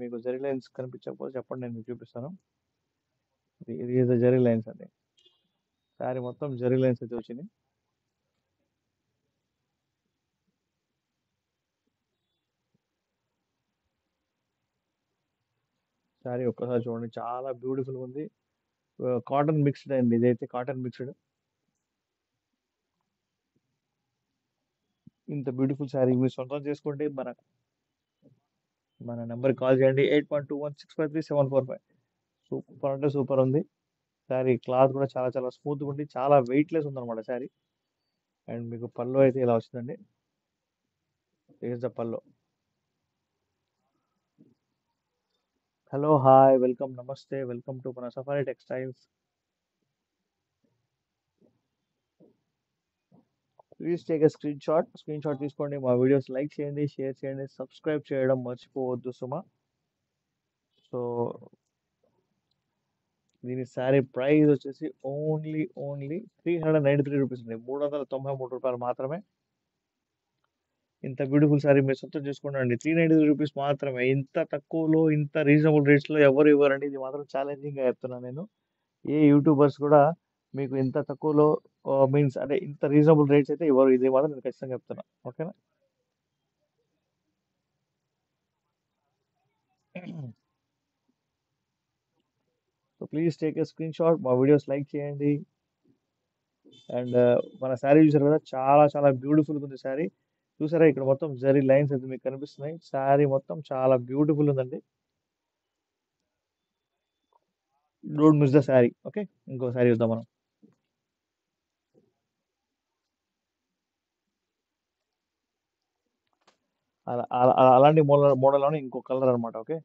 మీకు జరీ లైన్స్ కనిపించకపోతే చెప్పండి, నేను మీకు చూపిస్తాను. ఇది ఇది జరీ లైన్స్ అండి. శారీ మొత్తం జరీ లైన్స్ అయితే వచ్చింది. శారీ ఒక్కసారి చూడండి, చాలా బ్యూటిఫుల్ ఉంది. కాటన్ మిక్స్డ్ అండి, ఇదైతే కాటన్ మిక్స్డ్. ఇంత బ్యూటిఫుల్ శారీ మీరు సొంతం చేసుకోండి. మన మన నెంబర్కి కాల్ చేయండి, 8121653745. సూపర్ అంటే సూపర్ ఉంది. శారీ క్లాత్ కూడా చాలా చాలా స్మూత్గా ఉంది, చాలా వెయిట్లెస్ ఉందన్నమాట శారీ. అండ్ మీకు పళ్ళు అయితే ఇలా వస్తుందండి. ఇస్ ద పళ్ళు. హలో, హాయ్, వెల్కమ్, నమస్తే, వెల్కమ్ టు మన safari textiles. Please take a screen shot తీసుకోండి, మా వీడియోస్ లైక్ చేయండి, షేర్ చేయండి, సబ్స్క్రైబ్ చేయడం మర్చిపోవద్దు సుమా. సో దీని శారీ ప్రైస్ వచ్చేసి ఓన్లీ 393 రూపీస్ అండి, 393 రూపాయలు మాత్రమే. ఇంత బ్యూటిఫుల్ శారీ మీరు సొంతం చేసుకోండి అండి, 393 రూపీస్ మాత్రమే. ఇంత తక్కువలో ఇంత రీజనబుల్ రేట్స్లో ఎవరు ఇవ్వరండి, ఇది మాత్రం ఛాలెంజింగ్గా చెప్తున్నాను నేను. ఏ యూట్యూబర్స్ కూడా మీకు ఇంత తక్కువలో మీన్స్ అంటే ఇంత రీజనబుల్ రేట్స్ అయితే ఇవ్వరు, ఇది మాత్రం నేను ఖచ్చితంగా చెప్తున్నా. ఓకేనా? So please take a screen shot, మా వీడియోస్ లైక్ చేయండి. అండ్ మన శారీ చూసారు కదా, చాలా చాలా బ్యూటిఫుల్ ఉంది శారీ. చూసారా, ఇక్కడ మొత్తం జరీ లైన్స్ అయితే మీకు కనిపిస్తున్నాయి. శారీ మొత్తం చాలా బ్యూటిఫుల్ ఉందండి. Don't miss the sari. Okay, ఇంకో శారీ చూద్దాం మనం. అలాంటి మోడల్లోనే ఇంకో కలర్ అనమాట. ఓకే,